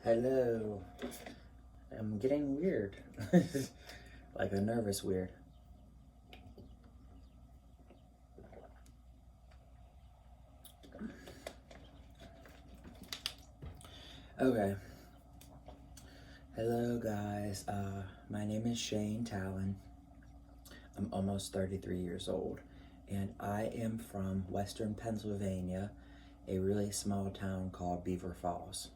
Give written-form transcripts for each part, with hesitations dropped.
Hello. I'm getting weird. Like a nervous weird. Okay. Hello guys. My name is Shane Talon. I'm almost 33 years old and I am from Western Pennsylvania, a really small town called Beaver Falls.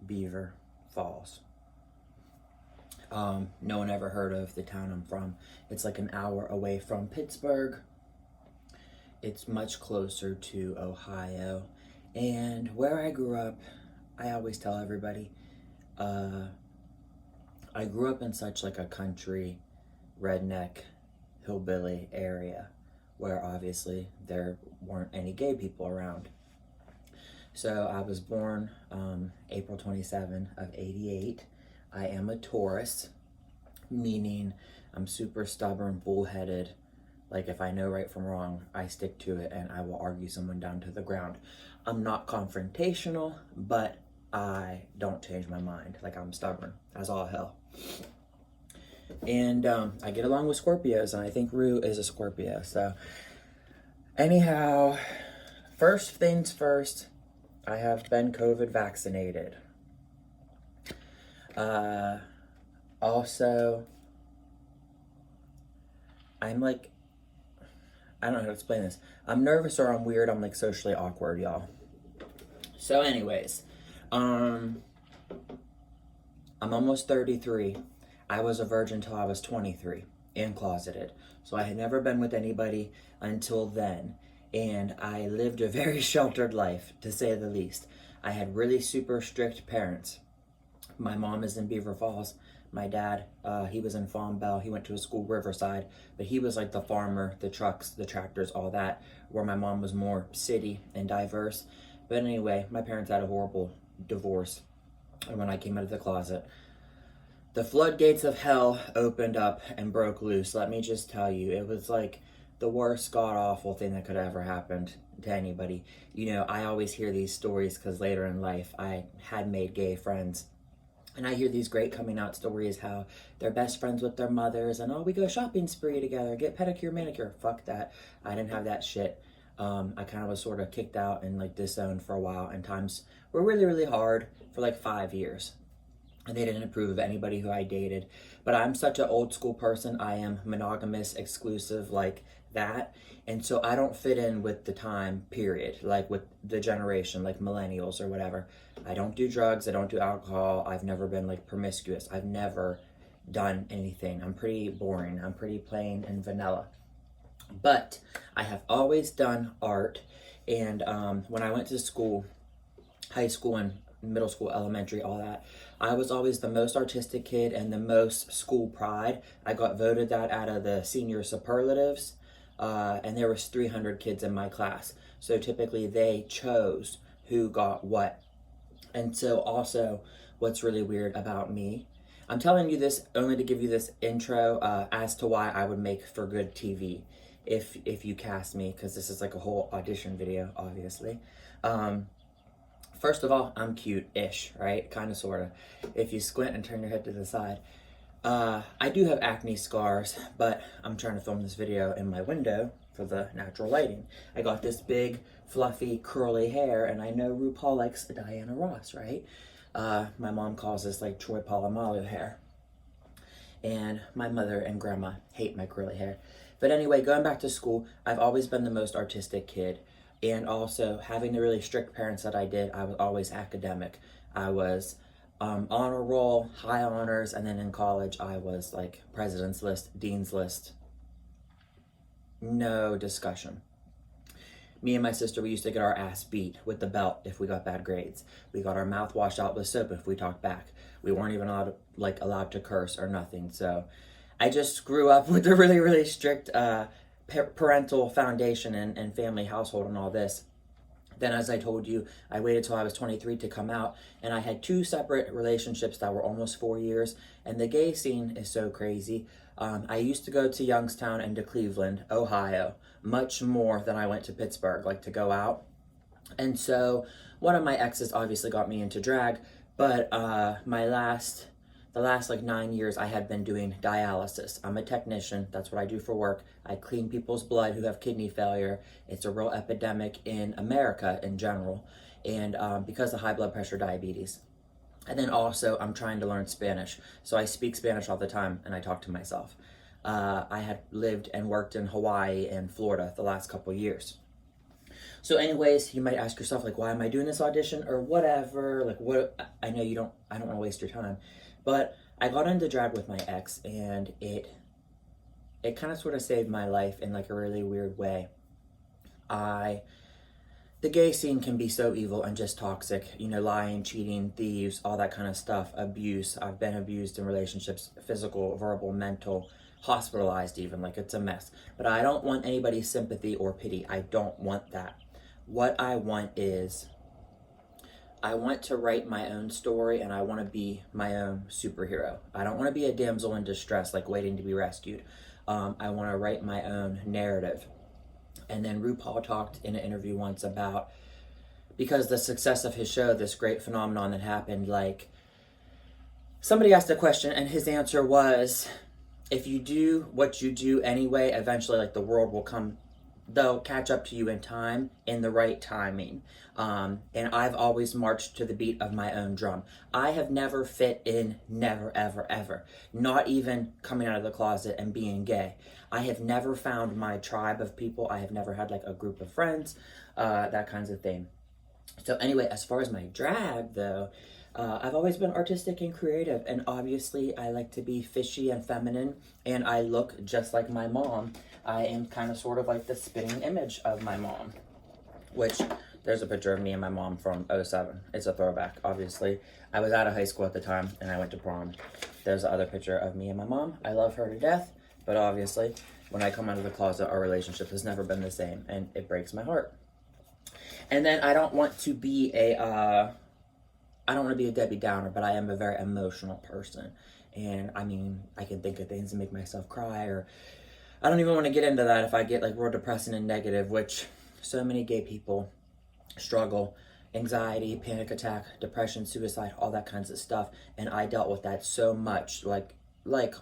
Beaver Falls. No one ever heard of the town I'm from. It's like an hour away from Pittsburgh. It's much closer to Ohio. And where I grew up, I always tell everybody, I grew up in such like a country, redneck, hillbilly area where obviously there weren't any gay people around. So I was born April 27 of 88. I am a Taurus, meaning I'm super stubborn, bullheaded. Like if I know right from wrong, I stick to it and I will argue someone down to the ground. I'm not confrontational, but I don't change my mind. Like I'm stubborn as all hell. And I get along with Scorpios, and I think Rue is a Scorpio. So anyhow, first things first, I have been COVID vaccinated. Also, I'm like, I don't know how to explain this. I'm nervous or I'm weird. I'm like socially awkward, y'all. So anyways, I'm almost 33. I was a virgin till I was 23 and closeted. So I had never been with anybody until then. And I lived a very sheltered life, to say the least. I had really super strict parents. My mom is in Beaver Falls. My dad, he was in Fawn Bell. He went to a school Riverside, but he was like the farmer, the trucks, the tractors, all that, where my mom was more city and diverse. But anyway, my parents had a horrible divorce. And when I came out of the closet, the floodgates of hell opened up and broke loose. Let me just tell you, it was like the worst god-awful thing that could have ever happened to anybody. You know, I always hear these stories because later in life, I had made gay friends. And I hear these great coming out stories how they're best friends with their mothers and, oh, we go shopping spree together, get pedicure, manicure. Fuck that. I didn't have that shit. I kind of was sort of kicked out and like disowned for a while, and times were really, really hard for like 5 years. And they didn't approve of anybody who I dated. But I'm such an old school person. I am monogamous, exclusive, like that. And so I don't fit in with the time period, like with the generation, like millennials or whatever. I don't do drugs. I don't do alcohol. I've never been like promiscuous. I've never done anything. I'm pretty boring. I'm pretty plain and vanilla. But I have always done art. And when I went to school, high school and middle school, elementary, all that, I was always the most artistic kid and the most school pride. I got voted that out of the senior superlatives, and there was 300 kids in my class. So typically they chose who got what. And so also, what's really weird about me, I'm telling you this only to give you this intro as to why I would make for good TV if you cast me, because this is like a whole audition video, obviously. First of all, I'm cute-ish, right? Kind of, sort of. If you squint and turn your head to the side. I do have acne scars, but I'm trying to film this video in my window for the natural lighting. I got this big, fluffy, curly hair, and I know RuPaul likes Diana Ross, right? My mom calls this like Troy Polamalu hair. And my mother and grandma hate my curly hair. But anyway, going back to school, I've always been the most artistic kid. And also, having the really strict parents that I did, I was always academic. I was honor roll, high honors, and then in college, I was like president's list, dean's list. No discussion. Me and my sister, we used to get our ass beat with the belt if we got bad grades. We got our mouth washed out with soap if we talked back. We weren't even allowed to curse or nothing. So I just grew up with a really, really strict parental foundation and family household and all this. Then, as I told you, I waited till I was 23 to come out, and I had 2 separate relationships that were almost 4 years, and the gay scene is so crazy. I used to go to Youngstown and to Cleveland, Ohio, much more than I went to Pittsburgh, like to go out. And so one of my exes obviously got me into drag, But the last like 9 years, I had been doing dialysis. I'm a technician. That's what I do for work. I clean people's blood who have kidney failure. It's a real epidemic in America in general, and because of high blood pressure, diabetes. And then also, I'm trying to learn Spanish. So I speak Spanish all the time and I talk to myself. I had lived and worked in Hawaii and Florida the last couple years. So, anyways, you might ask yourself, like, why am I doing this audition or whatever? Like, what? I know I don't want to waste your time. But I got into drag with my ex, and it kind of sort of saved my life in like a really weird way. I the gay scene can be so evil and just toxic, lying, cheating, thieves, all that kind of stuff, abuse. I've been abused in relationships, physical, verbal, mental, hospitalized even, like it's a mess. But I don't want anybody's sympathy or pity. I don't want that. What I want is, I want to write my own story and I want to be my own superhero. I don't want to be a damsel in distress, like waiting to be rescued. I want to write my own narrative. And then RuPaul talked in an interview once about, because the success of his show, this great phenomenon that happened, like somebody asked a question and his answer was, if you do what you do anyway, eventually like the world will come, they'll catch up to you in time, in the right timing. And I've always marched to the beat of my own drum. I have never fit in, never, ever, ever. Not even coming out of the closet and being gay. I have never found my tribe of people. I have never had like a group of friends, that kinds of thing. So anyway, as far as my drag though, I've always been artistic and creative, and obviously I like to be fishy and feminine, and I look just like my mom. I am kind of sort of like the spitting image of my mom, which there's a picture of me and my mom from '07. It's a throwback, obviously. I was out of high school at the time, and I went to prom. There's the other picture of me and my mom. I love her to death, but obviously, when I come out of the closet, our relationship has never been the same, and it breaks my heart. And then I don't want to be I don't want to be a Debbie Downer, but I am a very emotional person. And I mean, I can think of things and make myself cry, or I don't even want to get into that if I get like real depressing and negative, which so many gay people struggle. Anxiety, panic attack, depression, suicide, all that kinds of stuff. And I dealt with that so much, like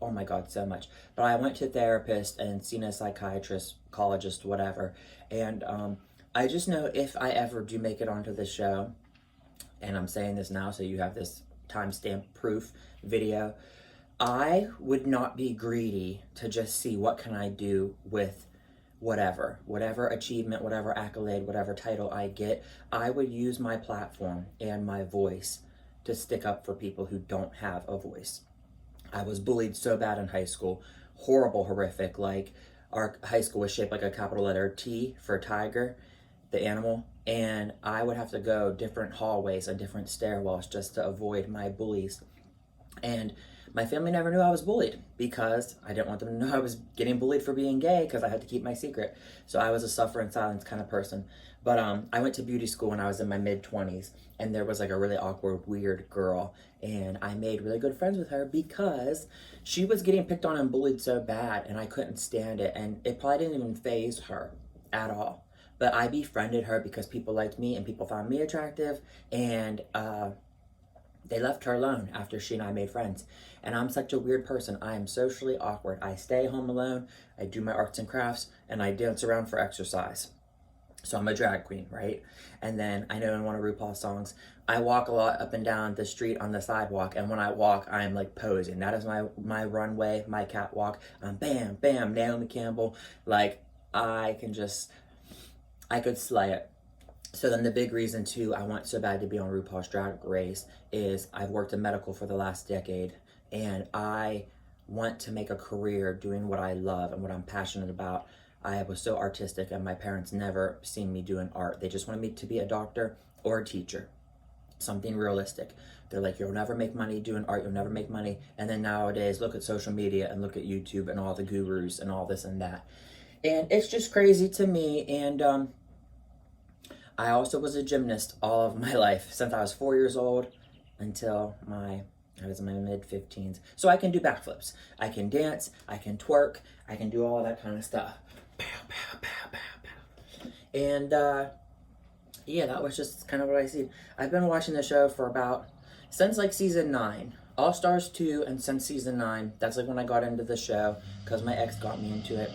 oh my god, so much. But I went to a therapist and seen a psychiatrist, psychologist, whatever. And I just know if I ever do make it onto the show, and I'm saying this now so you have this timestamp proof video, I would not be greedy to just see what can I do with whatever achievement, whatever accolade, whatever title I get. I would use my platform and my voice to stick up for people who don't have a voice. I was bullied so bad in high school, horrible, horrific. Like our high school was shaped like a capital letter T for tiger, the animal, and I would have to go different hallways and different stairwells just to avoid my bullies. And my family never knew I was bullied because I didn't want them to know I was getting bullied for being gay, because I had to keep my secret. So I was a suffer in silence kind of person. But I went to beauty school when I was in my mid-20s, and there was like a really awkward, weird girl, and I made really good friends with her because she was getting picked on and bullied so bad, and I couldn't stand it, and it probably didn't even faze her at all. But I befriended her because people liked me and people found me attractive, and they left her alone after she and I made friends. And I'm such a weird person. I am socially awkward. I stay home alone, I do my arts and crafts, and I dance around for exercise. So I'm a drag queen, right? And then I know in one of RuPaul's songs, I walk a lot up and down the street on the sidewalk, and when I walk, I'm like posing. That is my runway, my catwalk. Bam, bam, Naomi Campbell. Like, I could slay it. So then the big reason too I want so bad to be on RuPaul's Drag Race is I've worked in medical for the last decade, and I want to make a career doing what I love and what I'm passionate about. I was so artistic, and my parents never seen me doing art. They just wanted me to be a doctor or a teacher, something realistic. They're like, you'll never make money doing art, you'll never make money. And then nowadays, look at social media and look at YouTube and all the gurus and all this and that. And it's just crazy to me. And I also was a gymnast all of my life, since I was 4 years old until I was in my mid-15s. So I can do backflips, I can dance, I can twerk, I can do all that kind of stuff. Pow, pow, pow, pow, pow. And yeah, that was just kind of what I see. I've been watching the show for about since like season 9, All Stars 2, and since season 9, that's like when I got into the show because my ex got me into it.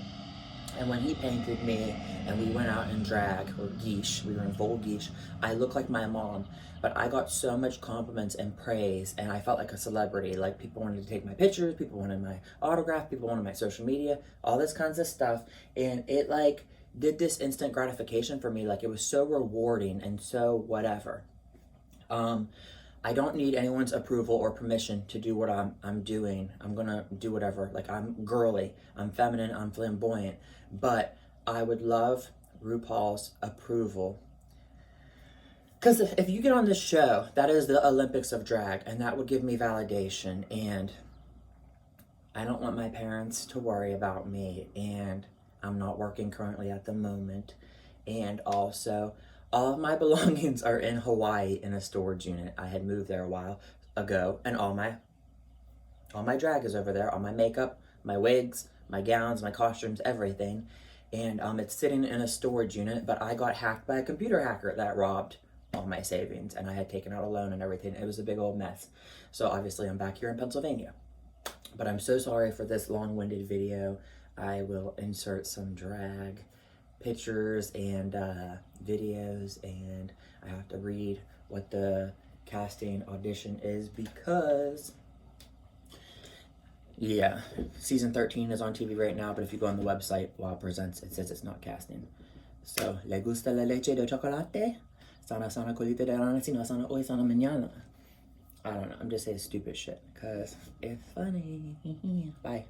And when he painted me and we went out in drag, or geesh, we were in full geesh, I looked like my mom. But I got so much compliments and praise, and I felt like a celebrity. Like, people wanted to take my pictures, people wanted my autograph, people wanted my social media, all this kinds of stuff. And it, like, did this instant gratification for me. Like, it was so rewarding and so whatever. I don't need anyone's approval or permission to do what I'm doing. I'm gonna do whatever. Like, I'm girly, I'm feminine, I'm flamboyant. But I would love RuPaul's approval. Because if you get on this show, that is the Olympics of drag, and that would give me validation. And I don't want my parents to worry about me, and I'm not working currently at the moment. And also, all of my belongings are in Hawaii in a storage unit. I had moved there a while ago, and all my drag is over there, all my makeup, my wigs, my gowns, my costumes, everything. And it's sitting in a storage unit, but I got hacked by a computer hacker that robbed all my savings, and I had taken out a loan and everything. It was a big old mess. So obviously I'm back here in Pennsylvania. But I'm so sorry for this long-winded video. I will insert some drag pictures and videos, and I have to read what the casting audition is because, yeah, season 13 is on TV right now, but if you go on the website, Wow Presents, it says it's not casting. So, ¿le gusta la leche de chocolate? Sana sana colita de rana, sino sana hoy, sana mañana. I don't know, I'm just saying stupid shit, because it's funny. Bye.